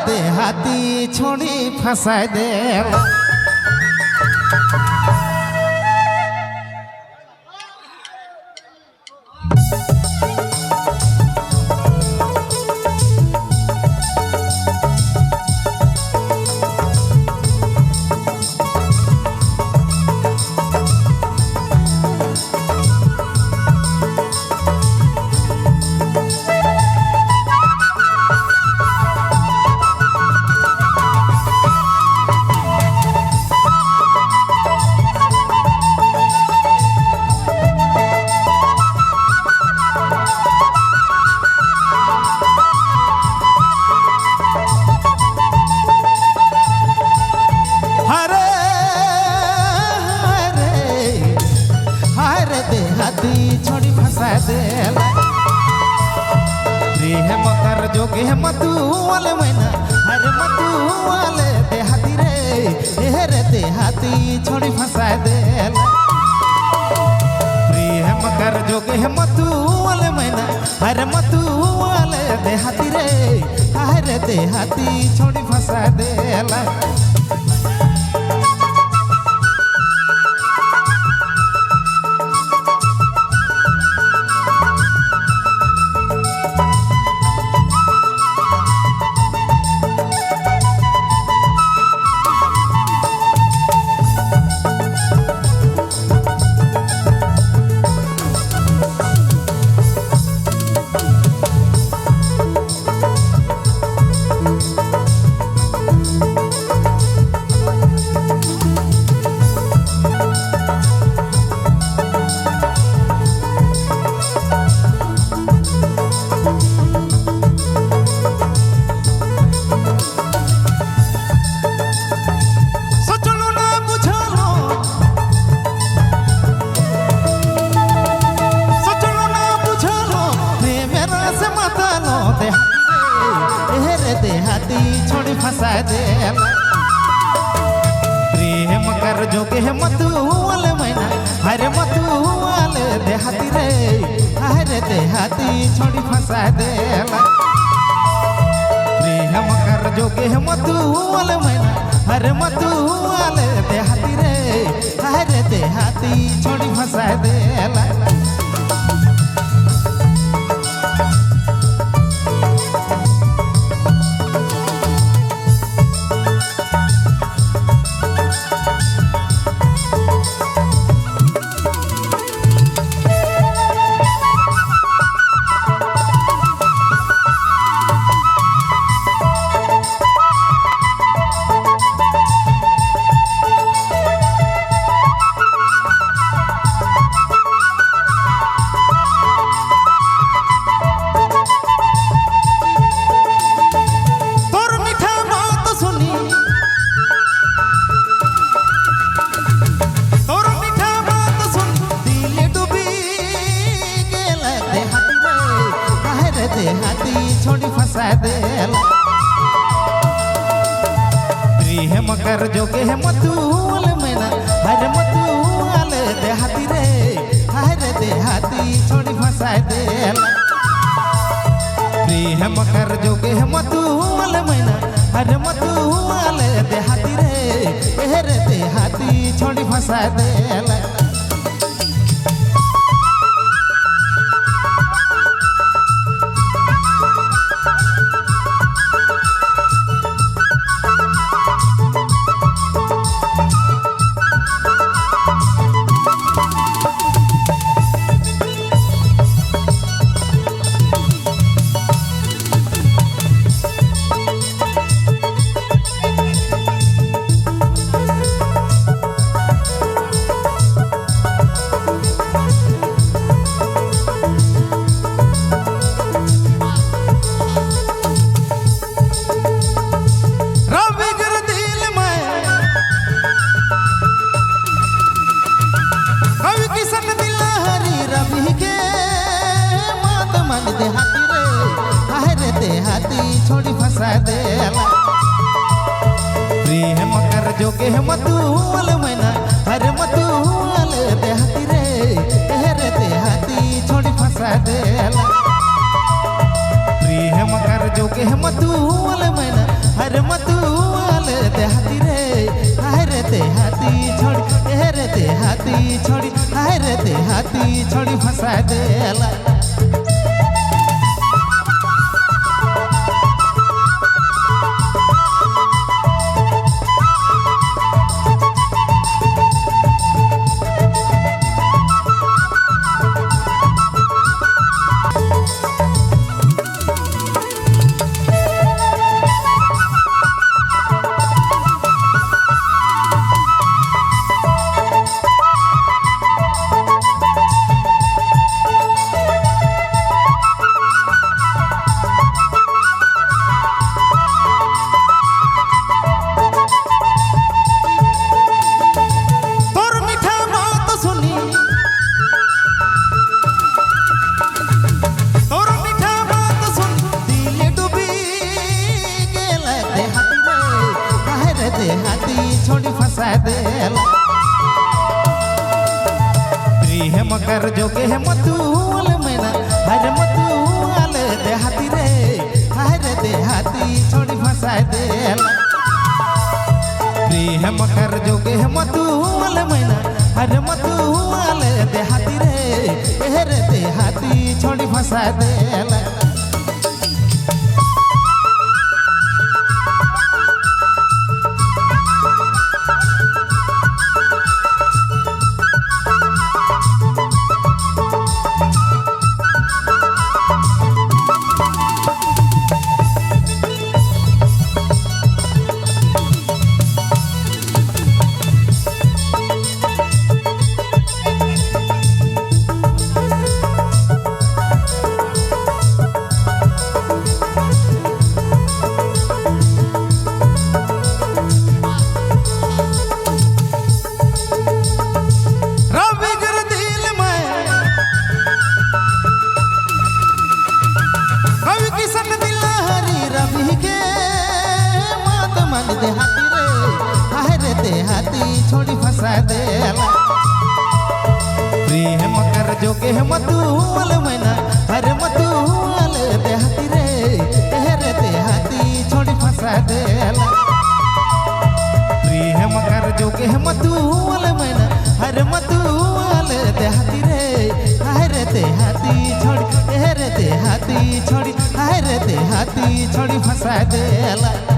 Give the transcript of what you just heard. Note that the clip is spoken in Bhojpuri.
देहाती छोड़ी फंसाए देला। छोड़ी फंसा देला प्रिय मकर जोगे मतू वाले मैना हर मतू वाले देहाती रे देहाती छोड़ी फंसा देला प्रिय मकर जोगे मतू वाले मैना हर मतू वाले देहाती रे देहाती छोड़ी फंसा देला। देहाती छोड़ी फंसा देला प्रेम कर जोगे मतू वाले मैना हरे मतू वाले देहाती देहाती छोड़ी फंसा देला प्रेम कर जोगे मतू वाले मैना हरे मतू वाले देहाती देहाती छोड़ी फंसा देला। देहाती छोड़ी फंसा देला प्रिय मकर जोगे मतू वाले मैना हर मतू वाले देहाती देहाती छोड़ी फंसा देला प्रिय मकर जोगे मतू वाले मैना हर मतू वाले देहाती देहाती छोड़ी फंसा देला। देहाती छोड़ी फंसा देला प्रिय मकर जोगे मतू वाले मैना हरे मतू वाले देहाती देहाती छोड़ी फंसा देला प्रिय मकर जोगे मतू वाले मैना छोड़ी रे देहाती छोड़ी हाय रे देहाती छोड़ी फंसा देला देहाती छोड़ी फंसा देला प्रिय मकर जोगे मतुल मैना हर मतुल देहाती रे हर देहाती छोड़ी फंसा देला प्रिय मकर जोगे मतुल मैना हर मतुल देहाती रे देहाती छोड़ी फंसा देला देहाती रे हाय रे देहाती छोड़ी फंसा देला प्रिय मकर जोगे मतुल मैना हर मतुल देहाती रे देहाती छोड़ी फंसा देला प्रिय मकर जोगे मतुल मैना हर मतुल देहाती रे हाय रे देहाती छोड़ी देहाती छोड़ी हाय रे देहाती छोड़ी फंसा देला।